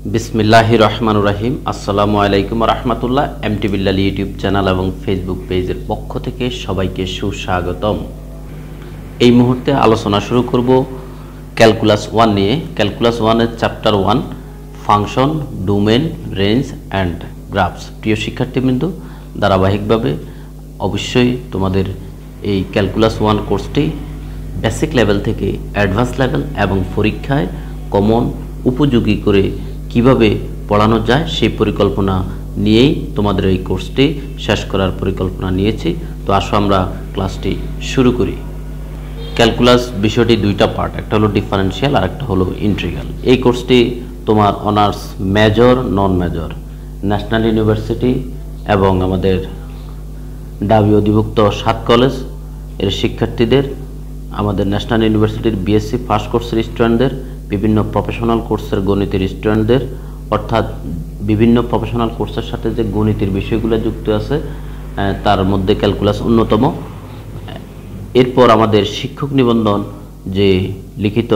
बिस्मिल्लाहिर रहमानिर रहीम अस्सलामु आलाइकुम वा राहमातुल्लाह MT Bilal YouTube channel এবং ফেসবুক পেজের পক্ষ থেকে সবাইকে সুস্বাগতম। এই মুহূর্তে আলোচনা শুরু করব ক্যালকুলাস 1 নিয়ে। ক্যালকুলাস 1 এর chapter 1 function, domain, range and graphs. প্রিয় শিক্ষার্থীবৃন্দ, ধারাবাহিকভাবে অবশ্যই তোমাদের এই ক্যালকুলাস 1 কোর্সটি বেসিক লেভেল থেকে অ্যাডভান্স লেভেল এবং পরীক্ষায় কমন উপযোগী করে কিভাবে পড়ানো যায় সেই পরিকল্পনা নিয়েই তোমাদের এই কোর্সটি শেষ করার পরিকল্পনা নিয়েছি। তো আসো আমরা ক্লাসটি শুরু করি। ক্যালকুলাস বিষয়টি দুইটা পার্ট, একটা হলো ডিফারেন্সিয়াল আর একটা হলো ইন্টিগ্রাল। এই কোর্সটি তোমার অনার্স মেজর, নন মেজর, ন্যাশনাল ইউনিভার্সিটি এবং আমাদের ডাবি অধিভুক্ত 7 কলেজ এর শিক্ষার্থীদের, আমাদের ন্যাশনাল ইউনিভার্সিটির বিএসসি ফার্স্ট কোর্সের স্টুডেন্টদের, বিভিন্ন প্রফেশনাল কোর্সের গণিতের স্টুডেন্টদের, অর্থাৎ বিভিন্ন প্রফেশনাল কোর্সের সাথে যে গণিতের বিষয়গুলো যুক্ত আছে তার মধ্যে ক্যালকুলাস অন্যতম। এরপর আমাদের শিক্ষক নিবন্ধন যে লিখিত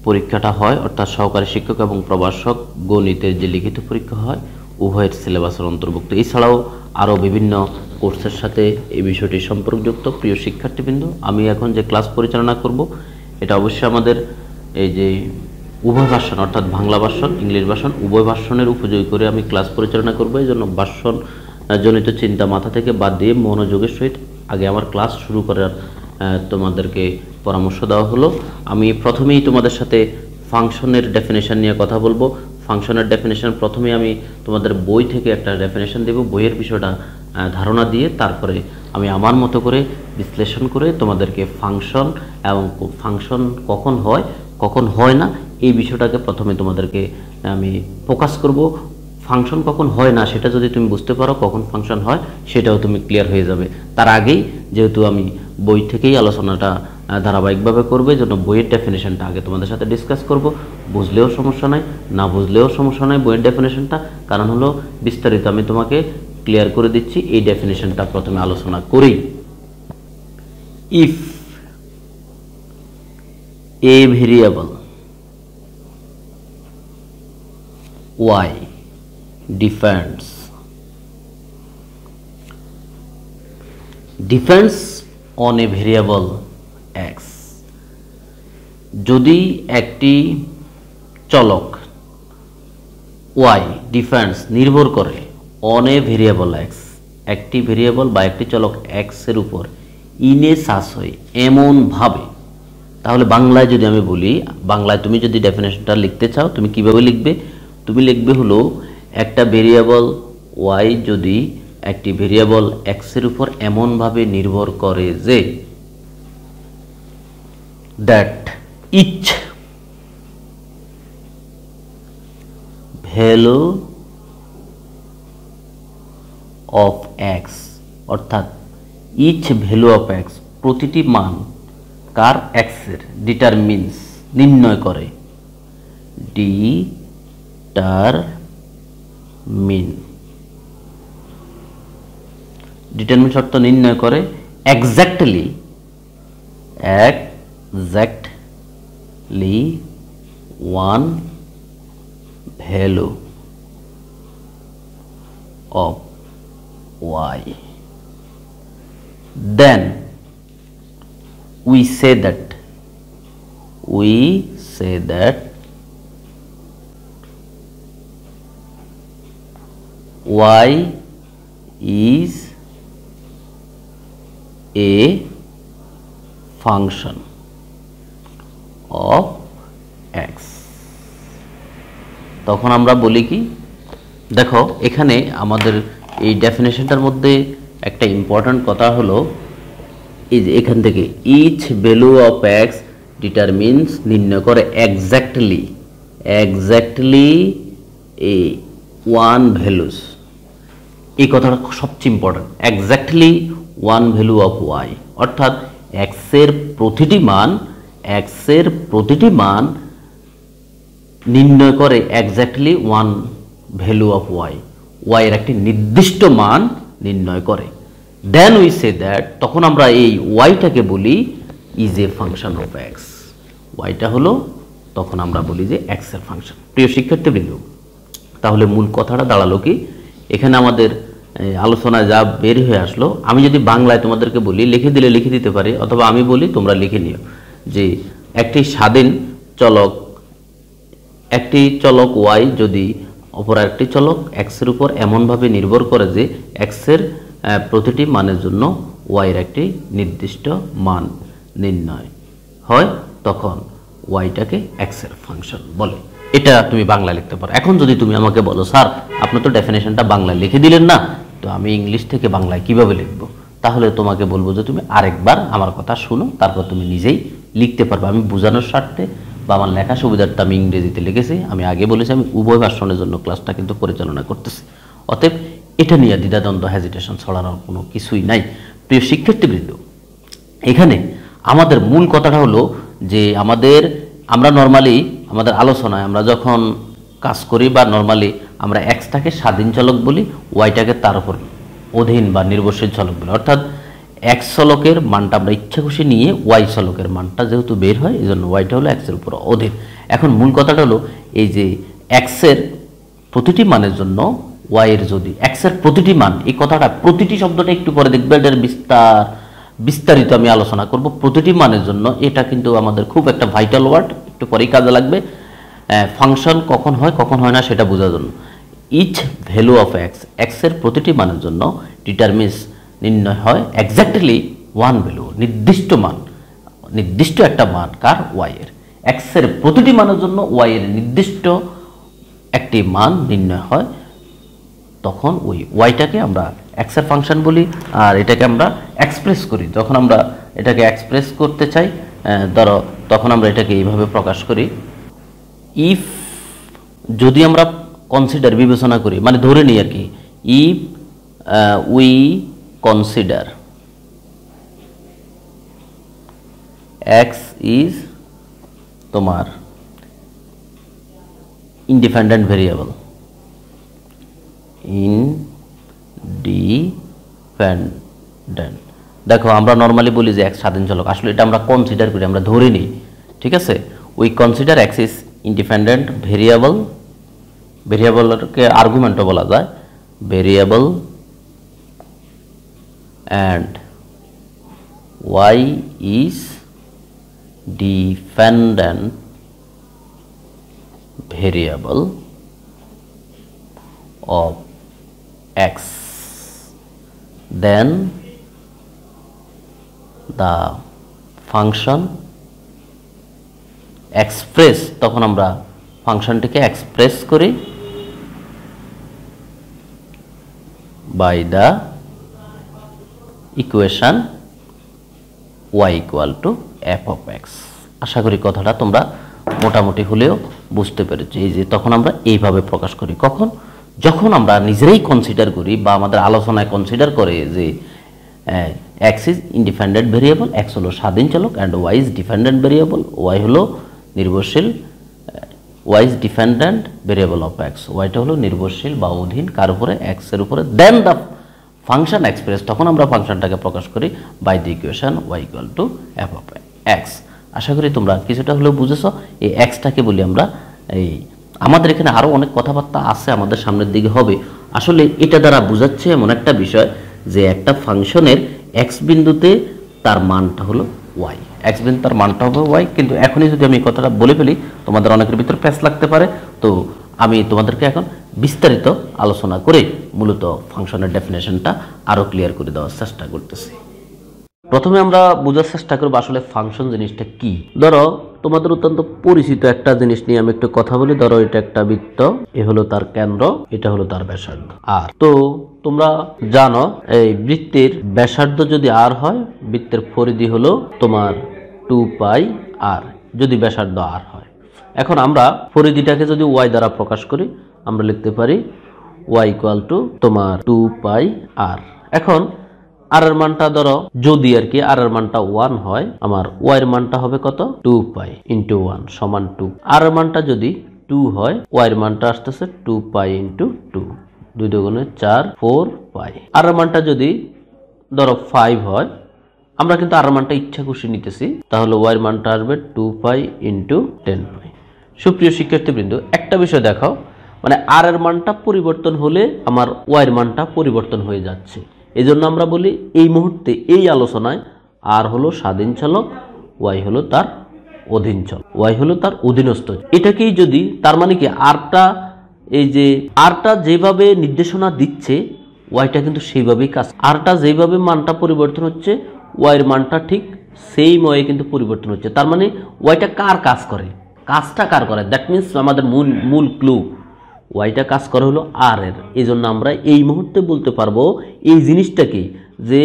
পরীক্ষাটা হয়, অর্থাৎ সহকারী শিক্ষক এবং প্রভাষক গণিতের যে লিখিত পরীক্ষা হয়, উভয়ের সিলেবাসের অন্তর্ভুক্ত। এছাড়াও আরও বিভিন্ন কোর্সের সাথে এই বিষয়টি সম্পর্কযুক্ত। প্রিয় শিক্ষার্থীবৃন্দ, আমি এখন যে ক্লাস পরিচালনা করব এটা অবশ্যই আমাদের এই যে উভয় ভাষণ, অর্থাৎ বাংলা ভাষণ, ইংলিশ ভাষণ, উভয় ভাষণের উপযোগী করে আমি ক্লাস পরিচালনা করব। এই জন্য ভাষণ জনিত চিন্তা মাথা থেকে বাদ দিয়ে মনোযোগের সহিত আগে আমার ক্লাস শুরু করার তোমাদেরকে পরামর্শ দেওয়া হলো। আমি প্রথমেই তোমাদের সাথে ফাংশনের ডেফিনেশন নিয়ে কথা বলবো। ফাংশনের ডেফিনেশন প্রথমে আমি তোমাদের বই থেকে একটা ডেফিনেশন দেব, বইয়ের বিষয়টা ধারণা দিয়ে তারপরে আমি আমার মতো করে বিশ্লেষণ করে তোমাদেরকে ফাংশন এবং ফাংশন কখন হয় কখন হয় না এই বিষয়টাকে প্রথমে তোমাদেরকে আমি ফোকাস করব। ফাংশন কখন হয় না সেটা যদি তুমি বুঝতে পারো, কখন ফাংশন হয় সেটাও তুমি ক্লিয়ার হয়ে যাবে। তার আগেই যেহেতু আমি বই থেকেই আলোচনাটা ধারাবাহিকভাবে করবে, জন্য বইয়ের ডেফিনেশনটা আগে তোমাদের সাথে ডিসকাস করব। বুঝলেও সমস্যা নাই, না বুঝলেও সমস্যা নাই বইয়ের ডেফিনেশনটা, কারণ হলো বিস্তারিত আমি তোমাকে ক্লিয়ার করে দিচ্ছি। এই ডেফিনেশনটা প্রথমে আলোচনা করি। If A variable y depends on a variable x, যদি একটি চলক y ডিপেন্ডস নির্ভর করে on a variable x, একটি ভেরিয়েবল বা একটি চলক x এর উপর ইন এ সাচ হয় এমন ভাবে, তাহলে বাংলায় যদি আমি বলি, বাংলায় তুমি যদি ডেফিনেশনটা লিখতে চাও তুমি কিভাবে লিখবে? তুমি লিখবে হলো একটা ভেরিয়েবল y যদি একটি ভেরিয়েবল x এর উপর এমন ভাবে নির্ভর করে যে that each value of x, অর্থাৎ ইচ ভ্যালু অফ x প্রতিটি মান কার x এর ডিটারমিনস নির্ণয় করে, ডিটারমিন শর্ত নির্ণয় করে exactly one value of y, then we say that y is a function of x। তখন আমরা বলি কি, দেখো এখানে আমাদের এই ডেফিনেশনটার মধ্যে একটা ইম্পর্টেন্ট কথা হলো এই যে এখান থেকে each value of x determines নির্ণয় করে এক্স্যাক্টলি এ ওয়ান ভ্যালুস। এই কথাটা সবচেয়ে important, exactly one value of y, অর্থাৎ এক্স এর প্রতিটি মান নির্ণয় করে exactly one value of y, y এর একটি নির্দিষ্ট মান নির্ণয় করে। দেন উই সে দ্যাট, তখন আমরা এই ওয়াইটাকে বলি is a function of x. ওয়াইটা হলো তখন আমরা বলি যে এক্স এর ফাংশন। প্রিয় শিক্ষার্থীবৃন্দ, তাহলে মূল কথাটা দাঁড়ালো কি, এখানে আমাদের আলোচনায় যা বের হয়ে আসলো, আমি যদি বাংলায় তোমাদেরকে বলি লিখে দিলে লিখে দিতে পারি, অথবা আমি বলি তোমরা লিখে নিও যে একটি স্বাধীন চলক, একটি চলক ওয়াই যদি অপর একটি চলক এক্স এর উপর এমনভাবে নির্ভর করে যে এক্স এর প্রতিটি মানের জন্য ওয়াই এর একটি নির্দিষ্ট মান নির্ণয় হয়, তখন ওয়াইটাকে এক্স এর ফাংশন বলে। এটা তুমি বাংলায় লিখতে পারো। এখন যদি তুমি আমাকে বলো স্যার আপনি তো ডেফিনেশনটা বাংলায় লিখে দিলেন না, তো আমি ইংলিশ থেকে বাংলায় কিভাবে লিখব, তাহলে তোমাকে বলবো যে তুমি আরেকবার আমার কথা শুনো, তারপর তুমি নিজেই লিখতে পারবে। আমি বোঝানোর স্বার্থে বা আমার লেখা সুবিধার্থে আমি ইংরেজিতে লিখেছি। আমি আগে বলেছি আমি উভয় ভার্সনের জন্য ক্লাসটা কিন্তু পরিচালনা করতেছি, অতএব এটা নিয়ে দ্বিধাদ্বন্দ্ব হেজিটেশন ছড়ানোর কোনো কিছুই নাই। প্রিয় শিক্ষার্থীবৃন্দ, এখানে আমাদের মূল কথাটা হলো যে আমরা নর্মালি আমাদের আলোচনায় আমরা যখন কাজ করি বা নর্মালি আমরা এক্সটাকে স্বাধীন চলক বলি, ওয়াইটাকে তার উপর অধীন বা নির্ভরশীল চলক বলি। অর্থাৎ এক্স চলকের মানটা আমরা ইচ্ছা খুশি নিয়ে ওয়াই চলকের মানটা যেহেতু বের হয়, এই জন্য ওয়াইটা হলো এক্সের উপর অধীন। এখন মূল কথাটা হলো এই যে এক্সের প্রতিটি মানের জন্য ওয়াইয়ের যদি এক্সের প্রতিটি মান, এই কথাটা প্রতিটি শব্দটা একটু পরে দেখবে, এটার বিস্তারিত আমি আলোচনা করব। প্রতিটি মানের জন্য এটা কিন্তু আমাদের খুব একটা ভাইটাল ওয়ার্ড, একটু পরেই কাজে লাগবে। ফাংশন কখন হয় না সেটা বোঝার জন্য ইচ ভ্যালু অফ এক্স, এক্সের প্রতিটি মানের জন্য ডিটারমিন্স নির্ণয় হয় এক্স্যাক্টলি ওয়ান ভ্যালু, নির্দিষ্ট মান, নির্দিষ্ট একটা মান কার, ওয়াই এর। এক্সের প্রতিটি মানের জন্য ওয়াই এর নির্দিষ্ট একটি মান নির্ণয় হয়, তখন ওই ওয়াইটাকে আমরা এক্সের ফাংশন বলি। আর এটাকে আমরা এক্সপ্রেস করি, যখন আমরা এটাকে এক্সপ্রেস করতে চাই ধরো, তখন আমরা এটাকে এইভাবে প্রকাশ করি। ইফ যদি আমরা কনসিডার বিবেচনা করি, মানে ধরে নিই আর কি, if we consider x is তোমার ইন্ডিপেন্ডেন্ট ভেরিয়েবল, ইনডিপেন্ডেন্ট। দেখো আমরা নর্মালি বলি যে এক্স স্বাধীন চলক, আসলে এটা আমরা কনসিডার করি, আমরা ধরে নিই, ঠিক আছে। We consider x is independent variable, ভেরিয়েবলকে আর্গুমেন্টও বলা যায়, variable, and y is dependent variable of x, then the function express, তখন আমরা ফাংশনটিকে এক্সপ্রেস করি by the equation y equal to f of x। আশা করি কথাটা তোমরা মোটামুটি হলেও বুঝতে পেরেছো। এই যে তখন আমরা এইভাবে প্রকাশ করি, কখন, যখন আমরা নিজেরাই কনসিডার করি বা আমাদের আলোচনায় কনসিডার করে যে x is independent variable, x হলো স্বাধীন চলক, and y is dependent variable, y হলো নির্ভরশীল, y is dependent variable of x, ওয়াইটা হলো নির্ভরশীল বা অধীন কার উপরে, এক্স এর উপরে। দেন দ্য ফাংশন এক্সপ্রেস, তখন আমরা ফাংশনটাকে প্রকাশ করি by the equation y equal to f of x. আশা করি তোমরা কিছুটা হলেও বুঝেছো। এই এক্সটাকে বলি আমরা, এই আমাদের এখানে আরও অনেক কথাবার্তা আছে, আমাদের সামনের দিকে হবে। আসলে এটা দ্বারা বোঝাচ্ছে এমন একটা বিষয় যে একটা ফাংশনের এক্স বিন্দুতে তার মানটা হলো ওয়াই, এক্স বিন্দু তার মানটা হবে ওয়াই। কিন্তু এখনই যদি আমি কথাটা বলে ফেলি তোমাদের অনেকের ভিতরে প্যাচ লাগতে পারে, তো আমি তোমাদেরকে এখন বিস্তারিত আলোচনা করে মূলত ফাংশনের ডেফিনেশনটা আরও ক্লিয়ার করে দেওয়ার চেষ্টা করতেছি। প্রথমে আমরা বোঝার চেষ্টা করবো আসলে ফাংশন জিনিসটা কি। ধরো তোমাদের অত্যন্ত পরিচিত একটা জিনিস নিয়ে আমি একটু কথা বলি। ধরো এটা একটা বৃত্ত, এ হলো তার কেন্দ্র, এটা হলো তার ব্যাসার্ধ আর। তো তোমরা জানো এই বৃত্তের ব্যাসার্ধ যদি আর হয়, বৃত্তের পরিধি হলো তোমার 2π r, যদি ব্যাসার্ধ আর হয়। এখন আমরা পরিধিটাকে যদি ওয়াই দ্বারা প্রকাশ করি, আমরা লিখতে পারি ওয়াই ইকুয়াল টু তোমার 2π r। এখন আর এর মানটা ধরো যদি আর কি আর এর মানটা 1 হয়, আমার ওয়াই এর মানটা হবে কত, 2π × 1 সমান 2। আর এর মানটা যদি 2 হয়, ওয়াই এর মানটা আসতেছে 2π × 2, 2 দুগুণে 4, 4π। আর এর মানটা যদি ধরো 5 হয়, আমরা কিন্তু আর এর মানটা ইচ্ছা খুশি নিতেছি, তাহলে ওয়াই এর মানটা আসবে 2π × 10π। সুপ্রিয় শিক্ষার্থীবৃন্দ, একটা বিষয় দেখো, মানে আর এর মানটা পরিবর্তন হলে আমার ওয়াই এর মানটা পরিবর্তন হয়ে যাচ্ছে। এই জন্য আমরা বলি এই মুহূর্তে এই আলোচনায় আর হলো স্বাধীন চলক, ওয়াই হলো তার অধীন চলক, ওয়াই হলো তার অধীনস্থ। এটাকেই যদি, তার মানে কি আরটা, এই যে আরটা যেভাবে নির্দেশনা দিচ্ছে ওয়াইটা কিন্তু সেইভাবেই কাজ, আরটা যেভাবে মানটা পরিবর্তন হচ্ছে ওয়াইয়ের মানটা ঠিক সেই ওয়ে কিন্তু পরিবর্তন হচ্ছে। তার মানে ওয়াইটা কার কাজ করে, কাজটা কার করে, দ্যাট মিনস আমাদের মূল ক্লু ওয়াইটা কাজ করে হলো আর এর। এই জন্য আমরা এই মুহূর্তে বলতে পারবো এই জিনিসটাকে, যে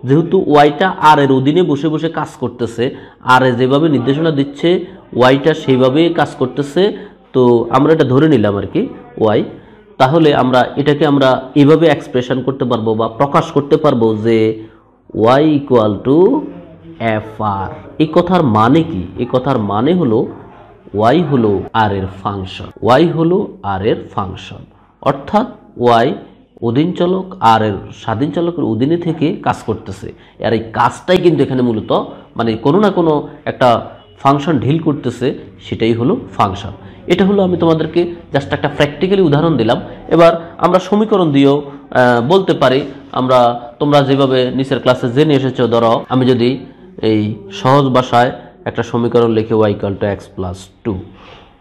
যেহেতু ওয়াইটা আর এর অধীনে বসে বসে কাজ করতেছে, আর এ যেভাবে নির্দেশনা দিচ্ছে ওয়াইটা সেইভাবেই কাজ করতেছে, তো আমরা এটা ধরে নিলাম আর কি ওয়াই। তাহলে আমরা এটাকে আমরা এভাবে এক্সপ্রেশন করতে পারবো বা প্রকাশ করতে পারবো যে Y equal to F R. এই কথার মানে কি? এই কথার মানে হলো ওয়াই হলো আর এর ফাংশন, ওয়াই হলো আর এর ফাংশন, অর্থাৎ ওয়াই অধীন চলক আর এর স্বাধীন চলকের অধীনে থেকে কাজ করতেছে। আর এই কাজটাই কিন্তু এখানে মূলত মানে কোনো না কোনো একটা ফাংশন ডিল করতেছে, সেটাই হলো ফাংশন। এটা হলো আমি তোমাদেরকে জাস্ট একটা প্র্যাকটিক্যালি উদাহরণ দিলাম। এবার আমরা সমীকরণ দিয়েও বলতে পারি, আমরা তোমরা যেভাবে নিচের ক্লাসে জেনে এসেছো, ধরো আমি যদি এই সহজ ভাষায় একটা সমীকরণ লিখে y equal to x plus 2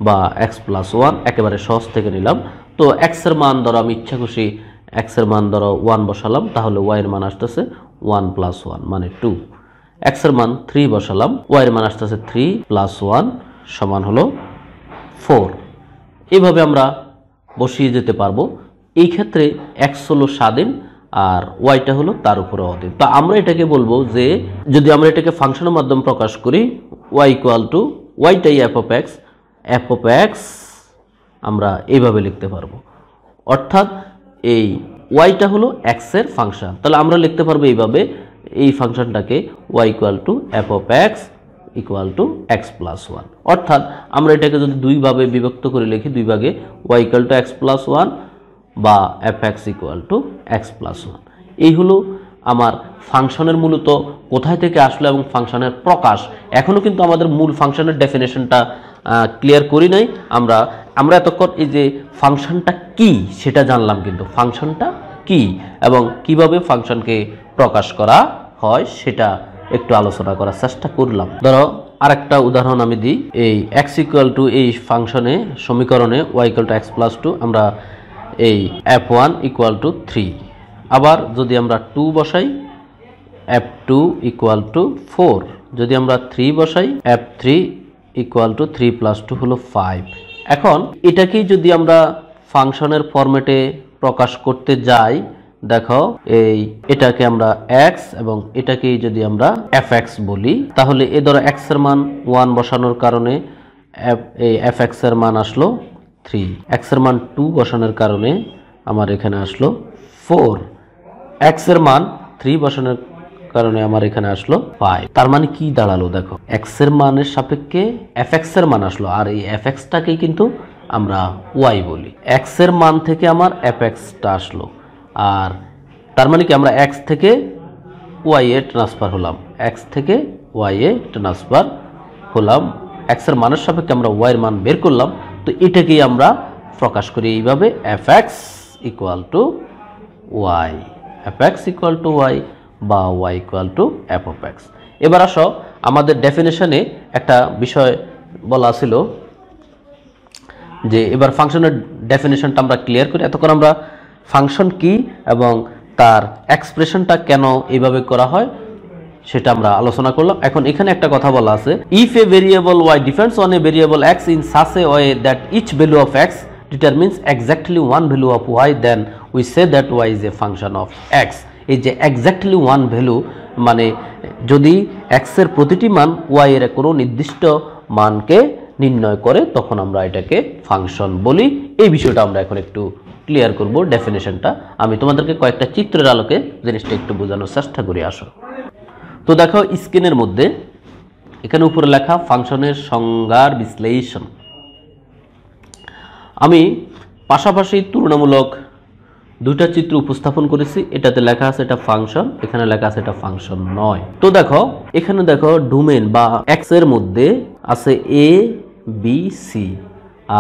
বা এক্স প্লাস 1, একেবারে সহজ থেকে নিলাম। তো এক্স এর মান ধরো আমি ইচ্ছা খুশি এক্স এর মান ধরো 1 বসালাম, তাহলে ওয়াই এর মান আসতেছে 1 + 1 মানে 2। এক্স এর মান 3 বসালাম, ওয়াই এর মান আসতেছে 3 + 1 সমান হলো 4। এইভাবে আমরা বসিয়ে যেতে পারবো। এই ক্ষেত্রে এক্স হলো স্বাধীন আর ওয়াইটা হলো তার উপরে অধীন। তা আমরা এটাকে বলবো যে যদি আমরা এটাকে ফাংশনের মাধ্যমে প্রকাশ করি, ওয়াই ইকুয়াল টু ওয়াইটাই এফ অফ এক্স আমরা এইভাবে লিখতে পারবো, অর্থাৎ এই ওয়াইটা হলো এক্স এর ফাংশন। তাহলে আমরা লিখতে পারবো এইভাবে এই ফাংশনটাকে y equal to f of x equal to x plus 1। অর্থাৎ আমরা এটাকে যদি দুই ভাবে বিভক্ত করে লিখি, দুই ভাগে y equal to x plus 1 বা f x equal to x plus 1। এই হলো আমার ফাংশনের মূলত কোথায় থেকে আসলো এবং ফাংশনের প্রকাশ। এখনও কিন্তু আমাদের মূল ফাংশনের ডেফিনেশনটা ক্লিয়ার করি নাই। আমরা এতক্ষণ এই যে ফাংশনটা কি সেটা জানলাম, কিন্তু ফাংশনটা কি এবং কিভাবে ফাংশনকে প্রকাশ করা হয় সেটা একটু আলোচনা করার চেষ্টা করলাম। ধরো আরেকটা উদাহরণ আমি দিই, এই এক্স ইকুয়াল টু এই ফাংশনে সমীকরণে y equal to x plus 2 আমরা এই f1 ইকুয়াল টু 3। আবার যদি আমরা 2 বসাই f2 ইকুয়াল টু 4, যদি আমরা 3 বসাই f3 ইকুয়াল টু 3 + 2 হলো 5। এখন এটাকেই যদি আমরা ফাংশনের ফরম্যাটে প্রকাশ করতে যাই, দেখো এই এটাকে আমরা x এবং এটাকেই যদি আমরা fx বলি, তাহলে এ ধরো x এর মান 1 বসানোর কারণে এই fx এর মান আসলো 3, x এর মান 2 বসানোর কারণে আমার এখানে আসলো 4, x এর মান 3 বসানোর কারণে আমার এখানে আসলো 5। তার মানে কি দাঁড়ালো দেখো, x এর মানের সাপেক্ষে fx এর মান আসলো, আর এই fx টাকেই কিন্তু আমরা y বলি। x এর মান থেকে আমার fx টা আসলো, আর তার মানে কি আমরা x থেকে y এ ট্রান্সফার হলাম, x থেকে y এ ট্রান্সফার হলাম, x এর মানের সাপেক্ষে আমরা y এর মান বের করলাম। তো এটাকেই আমরা প্রকাশ করি এইভাবে fx equal to y, fx equal to y বা y equal two f of x। এবার আসো আমাদের ডেফিনেশনে একটা বিষয় বলা ছিল যে এবার ফাংশনের ডেফিনেশনটা আমরা ক্লিয়ার করি। এতক্ষণ আমরা ফাংশন কি এবং তার এক্সপ্রেশনটা কেন এইভাবে করা হয় সেটা আমরা আলোচনা করলাম। এখন এখানে একটা কথা বলা আছে, if A variable y depends on a variable x in such a way that each value of x determines exactly one value of y, then we say that y is a function of x। এই যে exactly one value মানে যদি x এর প্রতিটি মান y এর কোনো নির্দিষ্ট মানকে নির্ণয় করে তখন আমরা এটাকে ফাংশন বলি। এই বিষয়টা আমরা এখন একটু ক্লিয়ার করব ডেফিনেশনটা। আমি তোমাদেরকে কয়েকটা চিত্রের আলোকে জিনিসটা একটু বোঝানোর চেষ্টা করি। আসো তো দেখো স্ক্রিনের মধ্যে এখানে উপরে লেখা ফাংশনের সংজ্ঞার বিশ্লেষণ। আমি পাশাপাশি তুলনামূলক দুইটা চিত্র উপস্থাপন করেছি। এটাতে লেখা আছে এটা ফাংশন, এখানে লেখা আছে এটা ফাংশন নয়। তো দেখো এখানে দেখো ডোমেন বা এক্স এর মধ্যে আছে A B C,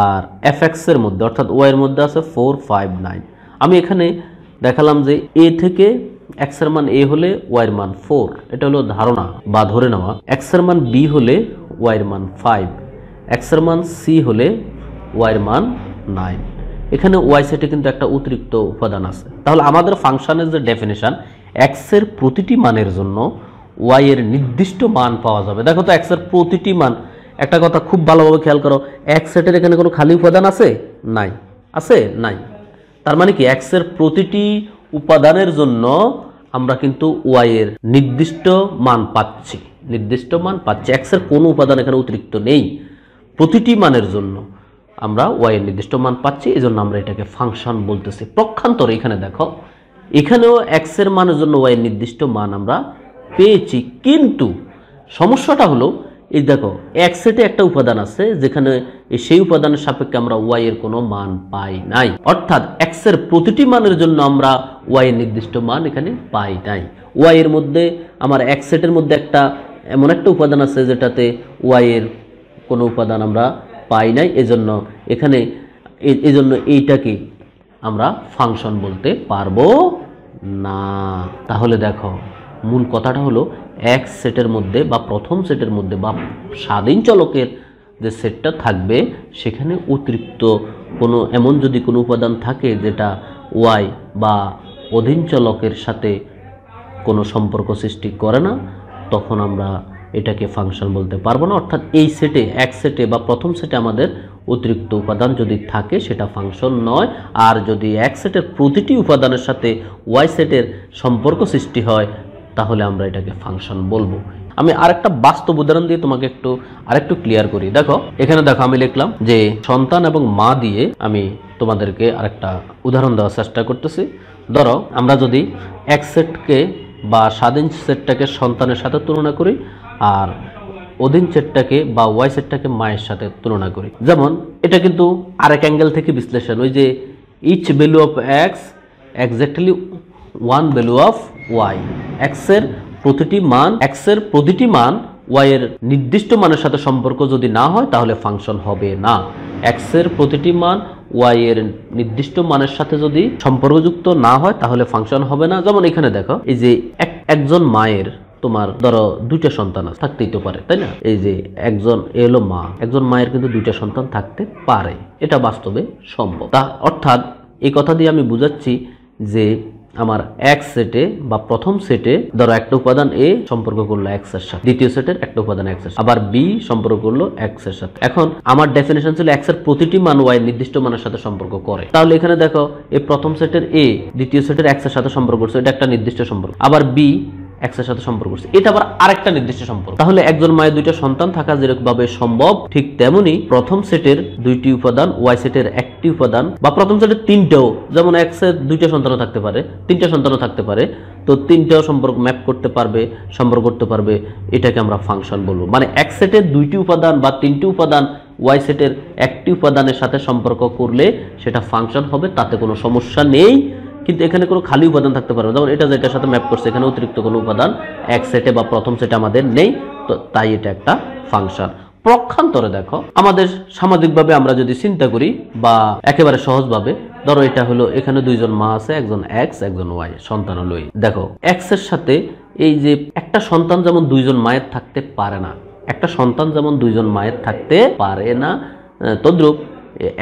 R fx এর মধ্যে অর্থাৎ y এর মধ্যে আছে 4 5 9। আমি এখানে দেখালাম যে a থেকে x এর মান a হলে y এর মান 4, এটা হলো ধারণা বা ধরে নেওয়া। x এর মান b হলে y এর মান 5, x এর মান c হলে y এর মান 9। এখানে y সেটে কিন্তু একটা অতিরিক্ত উপাদান আছে। তাহলে আমাদের ফাংশনের যে ডেফিনিশন, x এর প্রতিটি মানের জন্য y এর নির্দিষ্ট মান পাওয়া যাবে। দেখো তো x এর প্রতিটি মান, একটা কথা খুব ভালোভাবে খেয়াল করো, x সেটের এখানে কোনো খালি উপাদান আছে? নাই। আছে? নাই। তার মানে কি x এর প্রতিটি উপাদানের জন্য আমরা কিন্তু y এর নির্দিষ্ট মান পাচ্ছি, নির্দিষ্ট মান পাচ্ছি। x এর কোনো উপাদান এখানে অতিরিক্ত নেই, প্রতিটি মানের জন্য আমরা y এর নির্দিষ্ট মান পাচ্ছি, এজন্য আমরা এটাকে ফাংশন বলতেছি। পক্ষান্তরে এখানে দেখো, এখানেও x এর মানের জন্য y এর নির্দিষ্ট মান আমরা পেয়েছি, কিন্তু সমস্যাটা হলো এই দেখো x সেটে একটা উপাদান আছে যেখানে সেই উপাদানের সাপেক্ষে আমরা y এর কোনো মান পাই নাই, অর্থাৎ x এর প্রতিটি মানের জন্য আমরা y এর নির্দিষ্ট মান এখানে পাই নাই। y এর মধ্যে আমার x সেটের মধ্যে একটা এমন একটা উপাদান আছে যেটাতে y এর কোনো উপাদান আমরা পাই নাই, এজন্য এখানে এজন্য এইটাকে আমরা ফাংশন বলতে পারবো না। তাহলে দেখো মূল কথাটা হলো x সেটের মধ্যে বা প্রথম সেটের মধ্যে বা স্বাধীন চলকের যে সেটটা থাকবে সেখানে অতিরিক্ত কোনো এমন যদি কোনো উপাদান থাকে যেটা y বা অধীন চলকের সাথে কোনো সম্পর্ক সৃষ্টি করে না, তখন আমরা এটাকে ফাংশন বলতে পারবো না। অর্থাৎ এই সেটে এক সেটে বা প্রথম সেটে আমাদের অতিরিক্ত উপাদান যদি থাকে সেটা ফাংশন নয়, আর যদি এক সেটের প্রতিটি উপাদানের সাথে ওয়াই সেটের সম্পর্ক সৃষ্টি হয় তাহলে আমরা এটাকে ফাংশন বলবো। আমি আরেকটা বাস্তব উদাহরণ দিয়ে তোমাকে আরেকটু ক্লিয়ার করি। দেখো এখানে দেখো আমি লিখলাম যে সন্তান এবং মা দিয়ে আমি তোমাদেরকে আরেকটা উদাহরণ দেওয়ার চেষ্টা করতেছি। ধরো আমরা যদি এক সেটকে বা স্বাধীন সেটটাকে সন্তানের সাথে তুলনা করি আর অধীন সেটটাকে বা ওয়াই সেটটাকে মায়ের সাথে তুলনা করি, যেমন এটা কিন্তু আরেক অ্যাঙ্গেল থেকে বিশ্লেষণ, ওই যে each value of x exactly one value of y, এক্সের প্রতিটি মান ওয়াই এর নির্দিষ্ট মানের সাথে সম্পর্ক যদি না হয় তাহলে ফাংশন হবে না। এক্সের প্রতিটি মান ওয়াই এর নির্দিষ্ট মানের সাথে যদি সম্পর্কযুক্ত না হয় তাহলে ফাংশন হবে না। যেমন এখানে দেখো এই যে একজন মায়ের তোমার ধরো দুইটা সন্তান থাকতেই তো পারে, তাই না? এই যে একজন এলো মা, একজন মায়ের কিন্তু দুইটা সন্তান থাকতে পারে, এটা বাস্তবে সম্ভব। তা অর্থাৎ এই কথা দিয়ে আমি বুঝাচ্ছি যে আমার এক সেটে বা প্রথম সেটে ধরো একটা উপাদান এ সম্পর্ক করলো এক্স এর সাথে, দ্বিতীয় সেটের একটা উপাদান এক্স এর সাথে, আবার বি সম্পর্ক করলো এক্স এর সাথে। এখন আমার ডেফিনেশন ছিল এক্স এর প্রতিটি মান ওয়াই নির্দিষ্ট মানের সাথে সম্পর্ক করে। তাহলে এখানে দেখো এই প্রথম সেটের এ দ্বিতীয় সেটের এক্স এর সাথে সম্পর্ক করছে, এটা একটা নির্দিষ্ট সম্পর্ক। আবার বি এক্স এর সাথে সম্পর্ক করছে, এটা আবার আরেকটা নির্দিষ্ট সম্পর্ক। তাহলে একজন মায়ের দুইটা সন্তান থাকা যেরকম ভাবে সম্ভব, ঠিক তেমনি প্রথম সেটের দুইটি উপাদান ওয়াই সেটের একটি উপাদান, বা প্রথম সেটের তিনটাও, যেমন এক্স এর দুইটা সন্তানও থাকতে পারে, তিনটা সন্তানও থাকতে পারে, তো তিনটাও সম্পর্ক ম্যাপ করতে পারবে, সম্পর্ক করতে পারবে, এটাকে আমরা ফাংশন বলবো। মানে এক সেটের দুইটি উপাদান বা তিনটি উপাদান ওয়াই সেটের একটি উপাদানের সাথে সম্পর্ক করলে সেটা ফাংশন হবে, তাতে কোনো সমস্যা নেই। কিন্তু এখানে কোনো খালি উপাদান থাকতে পারবে, যেমন এটা যেটার সাথে ম্যাপ করছে এখানে অতিরিক্ত কোনো উপাদান এক সেটে বা প্রথম সেটে আমাদের নেই, তো তাই এটা একটা ফাংশন। পক্ষান্তরে দেখো আমাদের সামাজিকভাবে আমরা যদি চিন্তা করি বা একেবারে সহজভাবে, ধরো এটা হলো এখানে দুইজন মা আছে, একজন এক্স একজন ওয়াই, সন্তান হলো। দেখো এক্স এর সাথে এই যে একটা সন্তান যেমন দুইজন মায়ের থাকতে পারে না, একটা সন্তান যেমন দুইজন মায়ের থাকতে পারে না, তদ্রূপ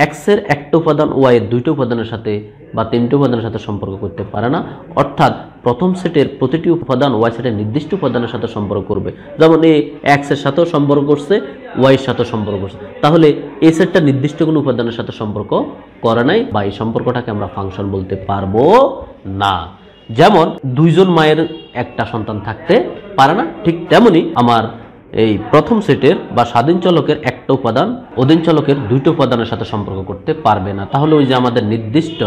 এক্স এর একটা উপাদান ওয়াই এর দুইটা উপাদানের সাথে বা তিনটি উপাদানের সাথে সম্পর্ক করতে পারে না। অর্থাৎ প্রথম সেটের প্রতিটি উপাদান ওয়াই সেটের নির্দিষ্ট উপাদানের সাথে সম্পর্ক করবে, যেমন এই এক্স এর সাথেও সম্পর্ক করছে, ওয়াই এর সাথেও সম্পর্ক করছে, তাহলে এই সেটটা নির্দিষ্ট কোনো উপাদানের সাথে সম্পর্ক করে নাই, বা এই সম্পর্কটাকে আমরা ফাংশন বলতে পারবো না। যেমন দুইজন মায়ের একটা সন্তান থাকতে পারে না, ঠিক তেমনি আমার এই প্রথম সেটের বা স্বাধীন চলকের একটা উপাদান অধীন চলকের দুইটা উপাদানের সাথে সম্পর্ক করতে পারবে না। তাহলে ওই যে আমাদের নির্দিষ্ট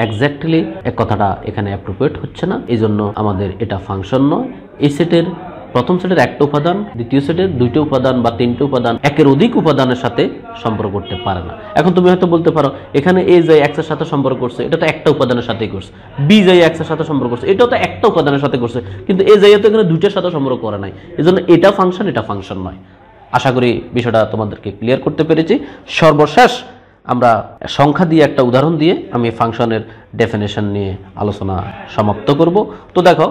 এক্স্যাক্টলি এক কথাটা এখানে অ্যাপ্রোপ্রিয়েট হচ্ছে না, এই জন্য আমাদের এটা ফাংশন নয়। এই সেটের প্রথম সেটের একটা উপাদান দ্বিতীয় সেটের দুইটা উপাদান বা তিনটা উপাদান একের অধিক উপাদানের সাথে সম্পর্ক করতে পারে না। এখন তুমি হয়তো বলতে পারো এখানে এ যে এক্স এর সাথে সম্পর্ক করছে এটা তো একটা উপাদানের সাথেই করছে, বি যে এক্স এর সাথে সম্পর্ক করছে এটাও তো একটা উপাদানের সাথে করছে, কিন্তু এ যাই তো এখানে দুইটার সাথে সম্পর্ক করে নাই, এজন্য এটা ফাংশন, এটা ফাংশন নয়। আশা করি বিষয়টা তোমাদেরকে ক্লিয়ার করতে পেরেছি। সর্বশেষ আমরা সংখ্যা দিয়ে একটা উদাহরণ দিয়ে আমি ফাংশনের ডেফিনেশন নিয়ে আলোচনা সমাপ্ত করব। তো দেখো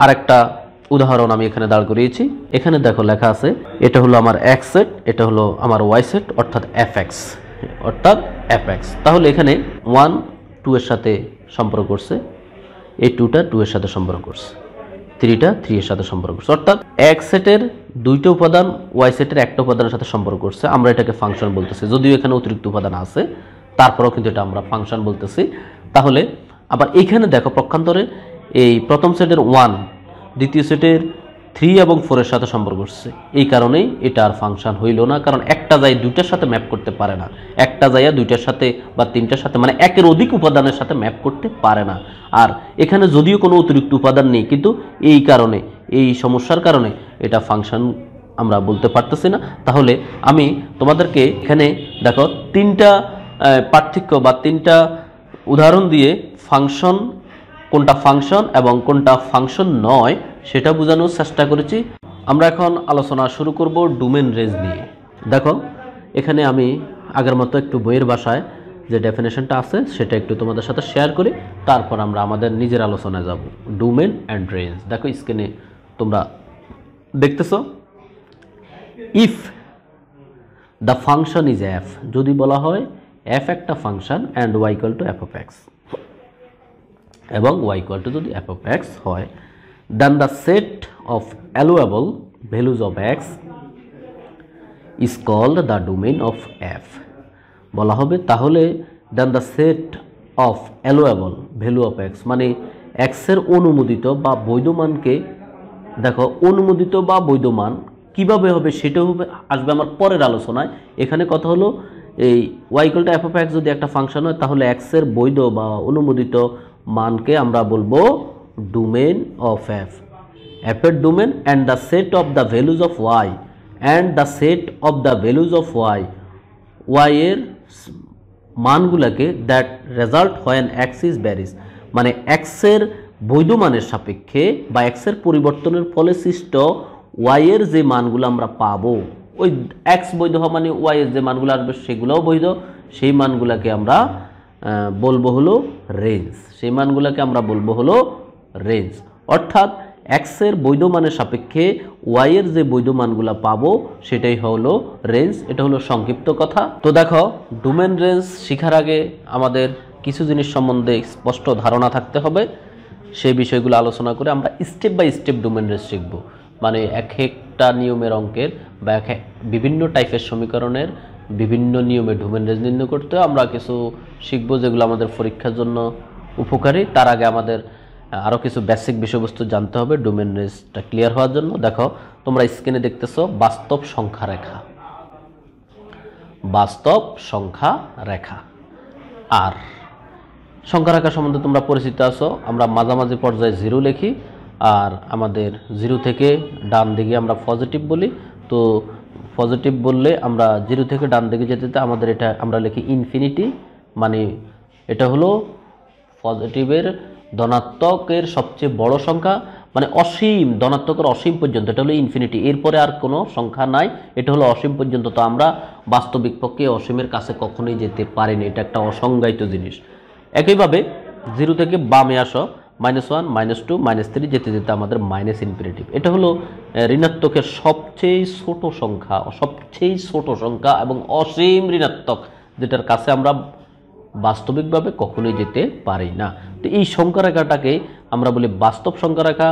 আরেকটা উদাহরণ আমি এখানে দাঁড় করিয়েছি। এখানে দেখো লেখা আছে এটা হলো আমার এক্স সেট, এটা হলো আমার ওয়াই সেট অর্থাৎ এফএক্স, তাহলে এখানে 1 2 এর সাথে সম্পর্ক করছে, এই 2টা 2 এর সাথে সম্পর্ক করছে, 3টা 3 এর সাথে সম্পর্ক করছে, অর্থাৎ এক্স সেটের 2টা উপাদান ওয়াই সেটের একটা উপাদানের সাথে সম্পর্ক করছে। আমরা এটাকে ফাংশন বলতেছি, যদিও এখানে অতিরিক্ত উপাদান আছে তারপরেও কিন্তু এটা আমরা ফাংশন বলতেছি। তাহলে আবার এইখানে দেখো পক্ষান্তরে এই প্রথম সেটের 1 দ্বিতীয় সেটের 3 এবং 4 এর সাথে সম্পর্ক করছে, এই কারণেই এটা আর ফাংশন হইল না, কারণ একটা যায় 2টার সাথে ম্যাপ করতে পারে না, একটা যায় 2টার সাথে বা 3টার সাথে মানে একের অধিক উপাদানের সাথে ম্যাপ করতে পারে না। আর এখানে যদিও কোনো অতিরিক্ত উপাদান নেই, কিন্তু এই কারণে এই সমস্যার কারণে এটা ফাংশন আমরা বলতে পারতেছি না। তাহলে আমি তোমাদেরকে এখানে দেখো 3টা পার্থক্য বা 3টা উদাহরণ দিয়ে ফাংশন কোনটা ফাংশন এবং কোনটা ফাংশন নয় সেটা বোঝানোর চেষ্টা করেছি। আমরা এখন আলোচনা শুরু করব ডোমেন রেঞ্জ নিয়ে। দেখো এখানে আমি আগের মতো একটু বইয়ের ভাষায় যে ডেফিনেশনটা আছে সেটা একটু তোমাদের সাথে শেয়ার করি, তারপর আমরা আমাদের নিজের আলোচনায় যাব। ডোমেন অ্যান্ড রেঞ্জ দেখো স্ক্রিনে তোমরা দেখতেছো, if the function is f, যদি বলা হয় এফ একটা function and y equal to f of x, এবং y ইকুয়াল টু যদি f of x হয়, then the set of allowable values of x is called the domain of f বলা হবে। তাহলে then the set of allowable value of x মানে x এর অনুমোদিত বা বৈধ মানকে, দেখো অনুমোদিত বা বৈধ মান কিভাবে হবে সেটা হবে আসবে আমার পরের আলোচনায়। এখানে কথা হলো এই y equal two f of x যদি একটা ফাংশন হয় তাহলে x এর বৈধ বা অনুমোদিত মানকে আমরা বলবো ডোমেন অফ এফ, এফ এর domain and the set of the values of y, and the set of the values of y, y এর মানগুলোকে that result when x is varies মানে এক্স এর বৈধ মানের সাপেক্ষে বা এক্স এর পরিবর্তনের ফলে সৃষ্ট ওয়াই এর যে মানগুলো আমরা পাবো, ওই এক্স বৈধ হওয়া মানে ওয়াই এর যে মানগুলো আসবে সেগুলোও বৈধ, সেই মানগুলোকে আমরা বলবো হলো রেঞ্জ, সেই মানগুলোকে আমরা বলবো হলো রেঞ্জ। অর্থাৎ এক্স এর বৈধ মানের সাপেক্ষে ওয়াই এর যে বৈধ মানগুলো পাবো সেটাই হলো রেঞ্জ। এটা হলো সংক্ষিপ্ত কথা। তো দেখো ডোমেন রেঞ্জ শেখার আগে আমাদের কিছু জিনিস সম্বন্ধে স্পষ্ট ধারণা থাকতে হবে, সেই বিষয়গুলো আলোচনা করে আমরা step by step domain range শিখবো। মানে এক একটা নিয়মের অঙ্কের বা বিভিন্ন টাইপের সমীকরণের বিভিন্ন নিয়মে ডোমেন রেঞ্জ নির্ণয় করতে আমরা কিছু শিখবো যেগুলো আমাদের পরীক্ষার জন্য উপকারী। তার আগে আমাদের আরও কিছু বেসিক বিষয়বস্তু জানতে হবে ডোমেন রেঞ্জটা ক্লিয়ার হওয়ার জন্য। দেখো তোমরা স্ক্রিনে দেখতেছো বাস্তব সংখ্যা রেখা, বাস্তব সংখ্যা রেখা। আর সংখ্যা রেখা সম্বন্ধে তোমরা পরিচিত আছো, আমরা মাঝামাঝি পর্যায়ে জিরো লিখি আর আমাদের জিরো থেকে ডান দিকে আমরা পজিটিভ বলি। তো পজিটিভ বললে আমরা জিরো থেকে ডান দিকে যেতে আমাদের এটা আমরা লিখি ইনফিনিটি, মানে এটা হলো পজিটিভের ধনাত্মকের সবচেয়ে বড় সংখ্যা, মানে অসীম, ধনাত্মকের অসীম পর্যন্ত, এটা হলো ইনফিনিটি, এরপরে আর কোনো সংখ্যা নাই, এটা হলো অসীম পর্যন্ত। তো আমরা বাস্তবিক পক্ষে অসীমের কাছে কখনোই যেতে পারিনি, এটা একটা অসংজ্ঞায়িত জিনিস। একইভাবে জিরো থেকে বামে আসো -1 -2 -3 যেতে যেতে আমাদের মাইনাস ইনফিনিটিভ, এটা হলো ঋণাত্মকের সবচেয়ে ছোট সংখ্যা, সবচেয়ে ছোট সংখ্যা এবং অসীম ঋণাত্মক, যেটার কাছে আমরা বাস্তবিকভাবে কখনোই যেতে পারি না। তো এই সংখ্যা রেখাটাকে আমরা বলি বাস্তব সংখ্যা রেখা,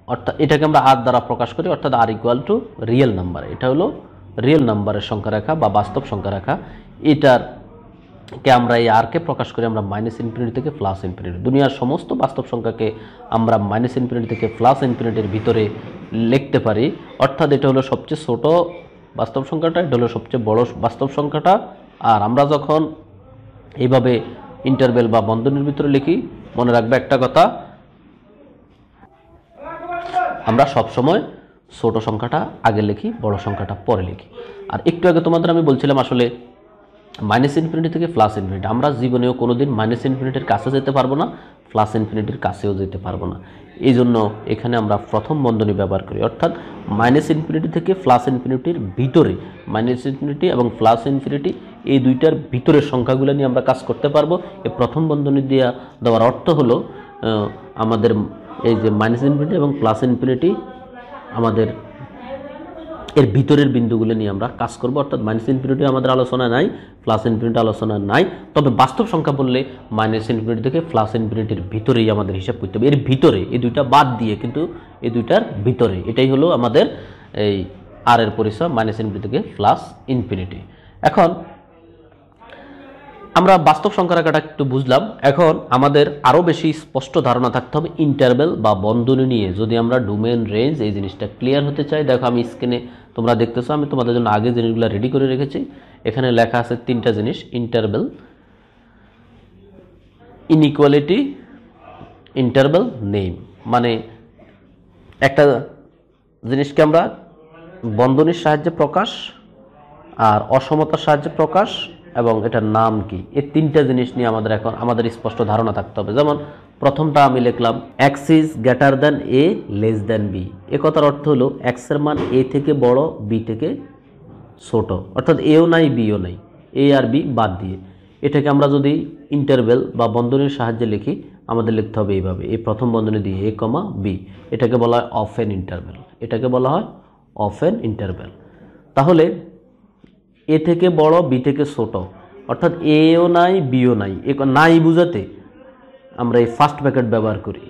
অর্থাৎ এটাকে আমরা আর দ্বারা প্রকাশ করি, অর্থাৎ আর ইকুয়াল টু রিয়েল নাম্বার। এটা হলো রিয়েল নাম্বারের সংখ্যা রেখা বা বাস্তব সংখ্যা রেখা। এটারকে আমরা এই আরকে প্রকাশ করি আমরা মাইনাস ইনফিনিটি থেকে প্লাস ইনফিনিটি। দুনিয়ার সমস্ত বাস্তব সংখ্যাকে আমরা মাইনাস ইনফিনিটি থেকে প্লাস ইনফিনিটির ভিতরে লিখতে পারি, অর্থাৎ এটা হলো সবচেয়ে ছোট বাস্তব সংখ্যাটা, এটা হলো সবচেয়ে বড় বাস্তব সংখ্যাটা। আর আমরা যখন এইভাবে ইন্টারভেল বা বন্ধনীর ভিতরে লিখি, মনে রাখবে একটা কথা, আমরা সবসময় ছোট সংখ্যাটা আগে লিখি, বড় সংখ্যাটা পরে লিখি। আর একটু আগে তোমাদের আমি বলছিলাম আসলে মাইনাস ইনফিনিটি থেকে প্লাস ইনফিনিটি, আমরা জীবনেও কোনোদিন মাইনাস ইনফিনিটির কাছে যেতে পারবো না, প্লাস ইনফিনিটির কাছেও যেতে পারবো না। এই জন্য এখানে আমরা প্রথম বন্ধনী ব্যবহার করি, অর্থাৎ মাইনাস ইনফিনিটি থেকে প্লাস ইনফিনিটির ভিতরে, মাইনাস ইনফিনিটি এবং প্লাস ইনফিনিটি এই দুইটার ভিতরের সংখ্যাগুলো নিয়ে আমরা কাজ করতে পারবো। এই প্রথম বন্ধনী দিয়ে দেওয়ার অর্থ হলো আমাদের এই যে মাইনাস ইনফিনিটি এবং প্লাস ইনফিনিটি আমাদের এর ভিতরের বিন্দুগুলো নিয়ে আমরা কাজ করব, অর্থাৎ মাইনাস ইনফিনিটি আমাদের আলোচনা নাই, প্লাস ইনফিনিটি আলোচনা নাই। তবে বাস্তব সংখ্যা বললে মাইনাস ইনফিনিটি থেকে প্লাস ইনফিনিটির ভিতরেই আমাদের হিসাব করতে হবে, এর ভিতরে, এই দুইটা বাদ দিয়ে, কিন্তু এই দুইটার ভিতরে। এটাই হলো আমাদের এই আর এর পরিচয়, মাইনাস ইনফিনিটি থেকে প্লাস ইনফিনিটি। এখন আমরা বাস্তব সংখ্যা রাখাটা একটু বুঝলাম। এখন আমাদের আরও বেশি স্পষ্ট ধারণা থাকতে হবে ইন্টারভ্যাল বা বন্ধনী নিয়ে। যদি আমরা ডোমেন, রেঞ্জ এই জিনিসটা ক্লিয়ার হতে চাই, দেখো আমি স্ক্রিনে তোমরা দেখতেছো, আমি তোমাদের জন্য আগে জিনিসগুলো রেডি করে রেখেছি। এখানে লেখা আছে তিনটা জিনিস, ইন্টারভ্যাল, ইনইকুয়ালিটি, ইন্টারভ্যাল নেম। মানে একটা জিনিসকে আমরা বন্ধনীর সাহায্যে প্রকাশ, আর অসমতার সাহায্যে প্রকাশ, এবং এটার নাম কি, এই তিনটা জিনিস নিয়ে আমাদের এখন আমাদের স্পষ্ট ধারণা থাকতে হবে। যেমন প্রথমটা আমি লিখলাম x is greater than a less than b. এ কথার অর্থ হলো এক্সের মান এ থেকে বড়, বি থেকে ছোট, অর্থাৎ এও নাই বিও নাই, এ আর বি বাদ দিয়ে। এটাকে আমরা যদি ইন্টারভ্যাল বা বন্ধনীর সাহায্যে লিখি, আমাদের লিখতে হবে এইভাবে, এই প্রথম বন্ধনী দিয়ে এ কমা বি। এটাকে বলা হয় অফ এন ইন্টারভ্যাল, এটাকে বলা হয় অফ এন ইন্টারভ্যাল। তাহলে এ থেকে বড়, বি থেকে ছোট, অর্থাৎ এও নাই বিও নাই, এ নাই বুঝাতে আমরা এই ফার্স্ট ব্র্যাকেট ব্যবহার করি,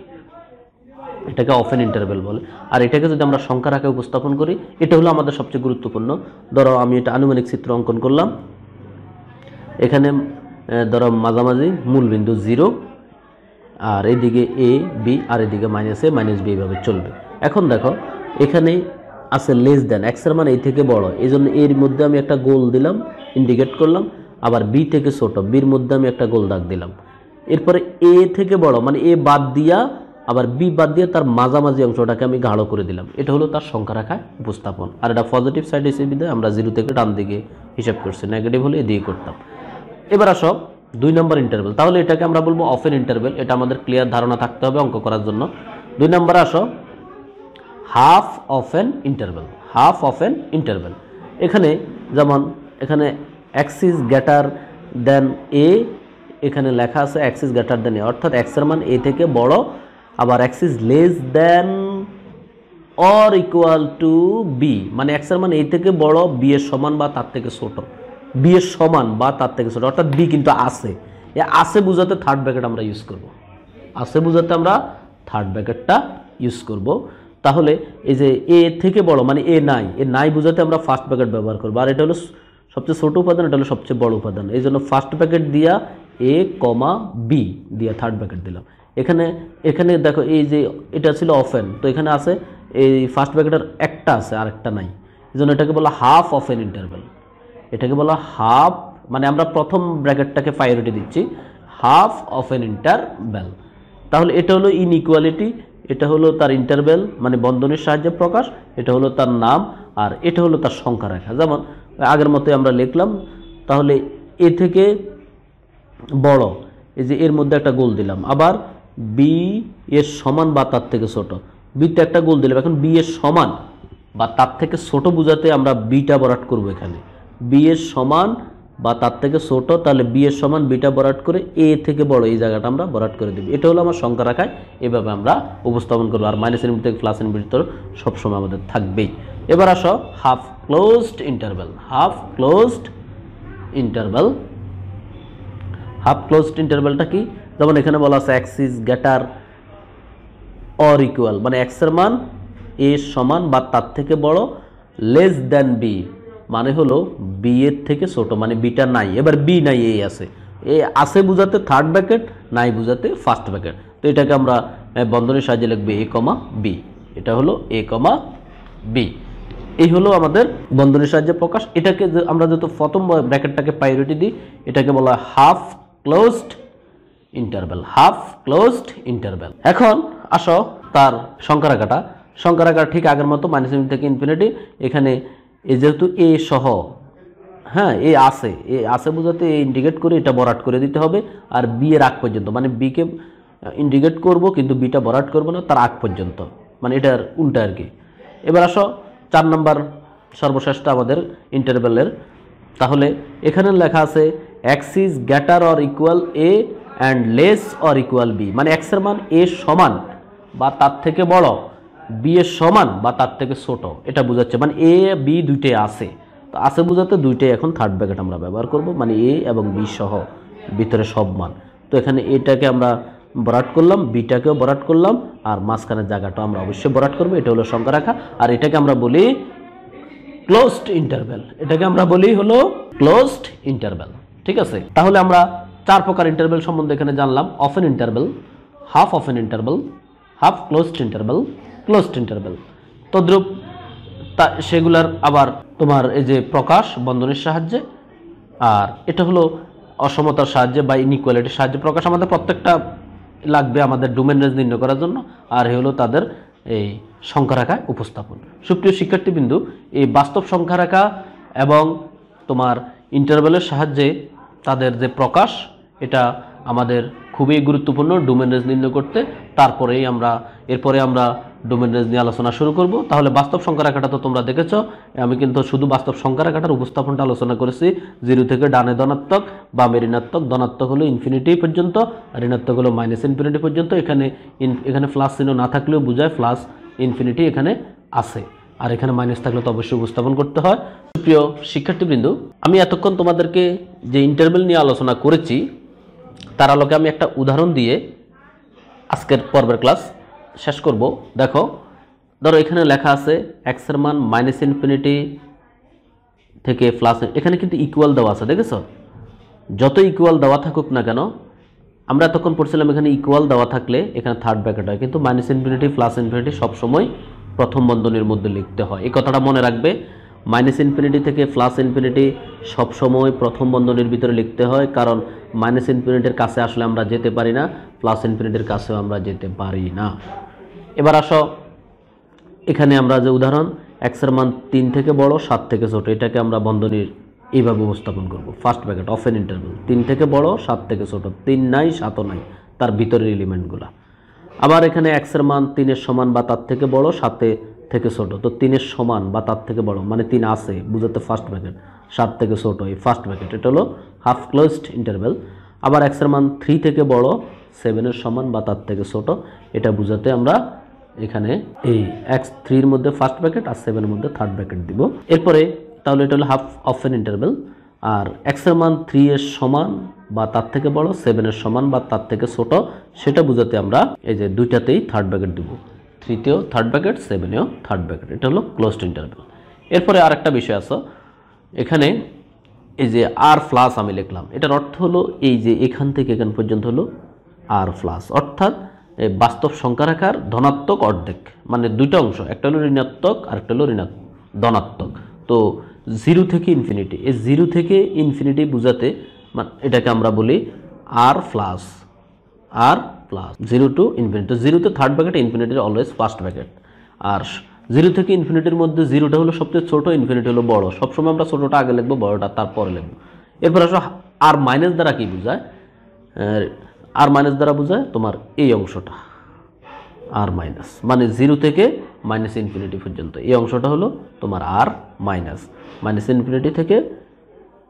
এটাকে অফ এন ইন্টারভ্যাল বলে। আর এটাকে যদি আমরা সংখ্যার আকারে উপস্থাপন করি, এটা হলো আমাদের সবচেয়ে গুরুত্বপূর্ণ। ধরো আমি এটা আনুমানিক চিত্র অঙ্কন করলাম, এখানে ধরো মাঝামাঝি মূলবিন্দু 0, আর এদিকে এ বি, আর এদিকে মাইনাস এ মাইনাস বি, এইভাবে চলবে। এখন দেখো এখানে আছে লেস দেন, এক্সের মান এ থেকে বড়, এই জন্য এর মধ্যে আমি একটা গোল দিলাম, ইন্ডিকেট করলাম। আবার বি থেকে ছোট, বির মধ্যে আমি একটা গোল দাগ দিলাম। এরপরে এ থেকে বড় মানে এ বাদ দিয়া, আবার বি বাদ দিয়ে তার মাঝামাঝি অংশটাকে আমি গাঢ় করে দিলাম। এটা হলো তার সংখ্যা রাখায় উপস্থাপন। আর এটা পজিটিভ সাইড হিসেবে দিয়ে আমরা 0 থেকে ডান দিকে হিসাব করছি, নেগেটিভ হলে এদিকে করতাম। এবার আসো 2 নম্বর ইন্টারভ্যাল। তাহলে এটাকে আমরা বলবো অফ এন ইন্টারভ্যাল, এটা আমাদের ক্লিয়ার ধারণা থাকতে হবে অঙ্ক করার জন্য। 2 নম্বরে আসো half of an interval, half of an interval. এখানে যেমন এখানে x is greater than a, এখানে লেখা আছে x is greater than a, অর্থাৎ এক্সের মান এ থেকে বড়, আবার x is less than or equal to b, মানে এক্সের মান এ থেকে বড়, বি এর সমান বা তার থেকে ছোট, বি এর সমান বা তার থেকে ছোট, অর্থাৎ বি কিন্তু আছে। এ আছে বুঝাতে থার্ড ব্র্যাকেট আমরা ইউজ করব, আছে বুঝাতে আমরা থার্ড ব্র্যাকেটটা ইউজ করব। তাহলে এই যে এ থেকে বড় মানে এ নাই বুঝাতে আমরা ফার্স্ট ব্র্যাকেট ব্যবহার করব। আর এটা হলো সবচেয়ে ছোট উপাদান, এটা হলো সবচেয়ে বড় উপাদান, এই জন্য ফার্স্ট ব্র্যাকেট দিয়া এ কমা বি দিয়া থার্ড ব্র্যাকেট দিলাম। এখানে দেখো এই যে এটা ছিল অফ এন, তো এখানে আছে এই ফার্স্ট ব্র্যাকেটের একটা আছে আর একটা নাই, এই জন্য এটাকে বলা হাফ অফ এন ইন্টারভ্যাল। এটাকে বলা হাফ, মানে আমরা প্রথম ব্র্যাকেটটাকে প্রায়োরিটি দিচ্ছি, হাফ অফ এন ইন্টারভ্যাল। তাহলে এটা হলো ইনইকুয়ালিটি, এটা হলো তার ইন্টারভ্যাল মানে বন্ধনীর সাহায্যে প্রকাশ, এটা হলো তার নাম, আর এটা হলো তার সংখ্যা রেখা। যেমন আগের মতোই আমরা লিখলাম। তাহলে এ থেকে বড়, এই যে এর মধ্যে একটা গোল দিলাম, আবার বি এর সমান বা তার থেকে ছোট, বিতে একটা গোল দিলাম। এখন বি এর সমান বা তার থেকে ছোট বুঝাতে আমরা বিটা বরাট করব, এখানে বি এর সমান বা তার থেকে ছোট, তাহলে বি এর সমান বিটা বরাট করে এ থেকে বড় এই জায়গাটা আমরা বরাট করে দেব। এটা হলো আমার সংখ্যা রাখায় এভাবে আমরা উপস্থাপন করবো। আর মাইনাস ইনফিনিটি থেকে প্লাস ইনফিনিটি তো সবসময় আমাদের থাকবেই। এবার আসো half closed interval, half closed interval. Half closed ইন্টারভ্যালটা কি? যেমন এখানে বলা আছে x is greater or equal, মানে এক্সের মান এ সমান বা তার থেকে বড়, লেস দেন বি মানে হলো বি এর থেকে ছোট, মানে বিটা নাই। এবার বি নাই, এ আছে, এ আছে বুঝাতে থার্ড ব্র্যাকেট, নাই বুঝাতে ফার্স্ট ব্র্যাকেট। তো এটাকে আমরা বন্ধনীর সাহায্যে লিখবে এ কমা বি, এটা হলো এ কমা বি। এই হলো আমাদের বন্ধনীর সাহায্যে প্রকাশ। এটাকে আমরা যেহেতু প্রথম ব্র্যাকেটটাকে প্রায়োরিটি দিই, এটাকে বলা হয় half closed interval, half closed interval. এখন আসো তার সংখ্যা রেখাটা, সংখ্যা রেখা ঠিক আগের মতো মাইনাস ইনফিনিটি থেকে ইনফিনিটি। এখানে এই যেহেতু এ সহ, হ্যাঁ এ আছে বুঝাতে এ ইন্ডিকেট করে এটা বরাট করে দিতে হবে। আর বি এর আগ পর্যন্ত, মানে বিকে ইন্ডিকেট করব কিন্তু বিটা বরাট করব না, তার আগ পর্যন্ত, মানে এটার উল্টা আর কি। এবার আসো 4 নম্বর সর্বশেষটা আমাদের ইন্টারভ্যালের, তাহলে এখানে লেখা আছে x is greater or equal a and less or equal b, মানে এক্সের মান এ সমান বা তার থেকে বড়, বি এর সমান বা তার থেকে ছোট, এটা বোঝাচ্ছে। মানে এ বি দুইটাই আছে, তো আছে বোঝাতে দুইটাই এখন থার্ড ব্র্যাকেট আমরা ব্যবহার করব, মানে এ এবং বি সহ ভিতরে সব মান। তো এখানে এটাকে আমরা বরাট করলাম, বিটাকেও বরাট করলাম, আর মাঝখানের জায়গাটা আমরা অবশ্যই বরাট করবো। এটা হলো সংখ্যা রাখা, আর এটাকে আমরা বলি ক্লোজড ইন্টারভ্যাল। এটাকে আমরা বলি হলো ক্লোজড ইন্টারভ্যাল, ঠিক আছে। তাহলে আমরা 4 প্রকার ইন্টারভ্যাল সম্বন্ধে এখানে জানলাম: open interval, half open interval, half closed interval, closed interval. তদ্রূপ সেগুলার আবার তোমার এই যে প্রকাশ বন্ধনীর সাহায্যে, আর এটা হলো অসমতার সাহায্যে বা ইনইকুয়ালিটির সাহায্যে প্রকাশ। আমাদের প্রত্যেকটা লাগবে আমাদের ডোমেন রেঞ্জ নির্ণয় করার জন্য, আর হলো তাদের এই সংখ্যা রেখায় উপস্থাপন। সুপ্রিয় শিক্ষার্থীবৃন্দু, এই বাস্তব সংখ্যা রেখা এবং তোমার ইন্টারভ্যালের সাহায্যে তাদের যে প্রকাশ, এটা আমাদের খুবই গুরুত্বপূর্ণ ডোমেন রেঞ্জ নির্ণয় করতে। এরপরে আমরা ডোমেন রেঞ্জ নিয়ে আলোচনা শুরু করব। তাহলে বাস্তব সংখ্যা রেখাটা তো তোমরা দেখেছো, আমি কিন্তু শুধু বাস্তব সংখ্যা রেখাটার উপস্থাপনটা আলোচনা করেছি। 0 থেকে ডানে ধনাত্মক, বামে ঋণাত্মক, ধনাত্মক হলো ইনফিনিটি পর্যন্ত, ঋণাত্মক হলো মাইনাস ইনফিনিটি পর্যন্ত। এখানে প্লাস চিহ্ন না থাকলেও বোঝায় প্লাস ইনফিনিটি এখানে আছে, আর এখানে মাইনাস থাকলে তো অবশ্যই উপস্থাপন করতে হয়। প্রিয় শিক্ষার্থীবৃন্দ, আমি এতক্ষণ তোমাদেরকে যে ইন্টারভ্যাল নিয়ে আলোচনা করেছি তার আলোকে আমি একটা উদাহরণ দিয়ে আজকের পর্বের ক্লাস শেষ করব। দেখো, ধরো এখানে লেখা আছে এক্স এর মান মাইনাস ইনফিনিটি থেকে প্লাস, এখানে কিন্তু ইকুয়াল দেওয়া আছে, দেখেছো? যত ইকুয়াল দেওয়া থাকুক না কেন, আমরা এতক্ষণ পড়ছিলাম এখানে ইকুয়াল দেওয়া থাকলে এখানে থার্ড ব্র্যাকেট হয়, কিন্তু মাইনাস ইনফিনিটি প্লাস ইনফিনিটি সবসময় প্রথম বন্ধনীর মধ্যে লিখতে হয়। এই কথাটা মনে রাখবে, মাইনাস ইনফিনিটি থেকে প্লাস ইনফিনিটি সবসময় প্রথম বন্ধনীর ভিতরে লিখতে হয়, কারণ মাইনাস ইনফিনিটির কাছে আসলে আমরা যেতে পারি না, প্লাস ইনফিনিটির কাছেও আমরা যেতে পারি না। এবার আসো, এখানে আমরা যে উদাহরণ এক্স এর মান 3 থেকে বড় 7 থেকে ছোট, এটাকে আমরা বন্ধনীর এইভাবে উপস্থাপন করব। ফার্স্ট ব্র্যাকেট ওপেন ইন্টারভ্যাল, 3 থেকে বড় 7 থেকে ছোট, 3 নাই 7ও নাই, তার ভিতরের এলিমেন্টগুলো। আবার এখানে এক্স এর মান 3 এর সমান বা তার থেকে বড় 7 থেকে ছোট, তো 3 এর সমান বা তার থেকে বড় মানে 3 আছে বুঝাতে ফার্স্ট ব্র্যাকেট, 7 থেকে ছোট এই ফার্স্ট ব্র্যাকেট, এটা হলো হাফ ক্লোজড ইন্টারভ্যাল। আবার এক্স এর মান 3 থেকে বড় 7 এর সমান বা তার থেকে ছোট, এটা বুঝাতে আমরা এখানে এই x3 এর মধ্যে ফার্স্ট ব্র্যাকেট আর 7 এর মধ্যে থার্ড ব্র্যাকেট দিব। এরপরে তাহলে এটা হলো হাফ ওপেন ইন্টারভ্যাল। আর এক্স এর মান 3 এর সমান বা তার থেকে বড় 7 এর সমান বা তার থেকে ছোট, সেটা বুঝাতে আমরা এই যে দুইটাতেই থার্ড ব্র্যাকেট দিব, 3তেও থার্ড ব্র্যাকেট 7এও থার্ড ব্র্যাকেট, এটা হলো ক্লোজড ইন্টারভ্যাল। এরপরে আরেকটা বিষয় আছে, এখানে এই যে আর প্লাস আমি লিখলাম, এটার অর্থ হলো এই যে এখান থেকে এখান পর্যন্ত হলো আর প্লাস, অর্থাৎ বাস্তব সংখ্যা রেখার ধনাত্মক অর্ধেক, মানে দুইটা অংশ, একটা হলো ঋণাত্মক আর একটা হলো ধনাত্মক। তো 0 থেকে ইনফিনিটি, এই 0 থেকে ইনফিনিটি বুঝাতে এটাকে আমরা বলি আর প্লাস, 0 টু ইনফিনিটি। তো 0 তে থার্ড ব্র্যাকেট, ইনফিনিটির অলওয়েজ ফার্স্ট ব্র্যাকেট। আর 0 থেকে ইনফিনিটির মধ্যে 0টা হলো সবচেয়ে ছোট, ইনফিনিটি হলো বড়, সবসময় আমরা ছোটটা আগে লিখবো, বড়টা তারপরে লিখবো। এরপর আসো আর মাইনাস দ্বারা কি বোঝায়, আর মাইনাস দ্বারা বোঝায় তোমার এই অংশটা, আর মাইনাস মানে 0 থেকে মাইনাস ইনফিনিটি পর্যন্ত এই অংশটা হলো তোমার আর মাইনাস ইনফিনিটি থেকে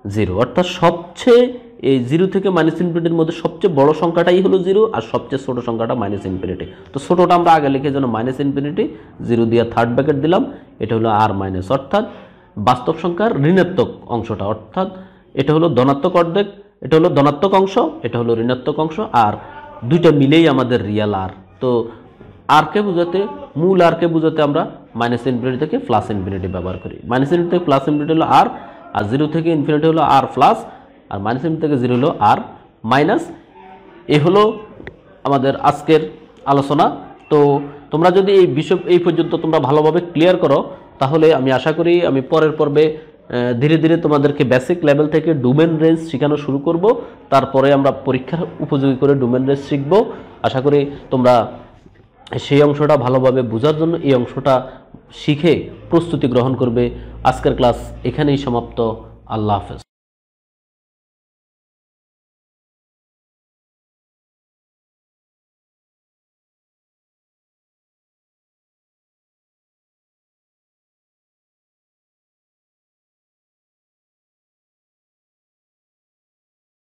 0, অর্থাৎ সবচেয়ে এই 0 থেকে মাইনাস ইনফিনিটির মধ্যে সবচেয়ে বড় সংখ্যাটাই হলো 0, আর সবচেয়ে ছোট সংখ্যাটা মাইনাস ইনফিনিটি। তো ছোটটা আমরা আগে লিখে যেন মাইনাস ইনফিনিটি 0 দিয়ে থার্ড ব্র্যাকেট দিলাম, এটা হলো আর মাইনাস, অর্থাৎ বাস্তব সংখ্যার ঋণাত্মক অংশটা, অর্থাৎ এটা হলো ধনাত্মক অর্ধেক, এটা হলো ধনাত্মক অংশ, এটা হলো ঋণাত্মক অংশ, আর দুইটা মিলেই আমাদের রিয়েল আর। তো আরকে বোঝাতে, মূল আরকে বোঝাতে আমরা মাইনাস ইনফিনিটি থেকে প্লাস ইনফিনিটি ব্যবহার করি। মাইনাস ইনফিনিটি থেকে প্লাস ইনফিনিটি হলো আর 0 থেকে ইনফিনিটি হলো আর প্লাস, আর মাইনাস ইনফিনিটি থেকে 0 হলো আর মাইনাস। এ হলো আমাদের আজকের আলোচনা। তো তোমরা যদি এই বিষয় এই পর্যন্ত তোমরা ভালোভাবে ক্লিয়ার করো, তাহলে আমি আশা করি আমি পরের পর্বে ধীরে ধীরে তোমাদেরকে বেসিক লেভেল থেকে ডোমেন রেঞ্জ শেখানো শুরু করব, তারপরে আমরা পরীক্ষার উপযোগী করে ডোমেন রেঞ্জ শিখব। আশা করি তোমরা সেই অংশটা ভালোভাবে বোঝার জন্য এই অংশটা শিখে প্রস্তুতি গ্রহণ করবে। আজকের ক্লাস এখানেই সমাপ্ত। আল্লাহ হাফেজ।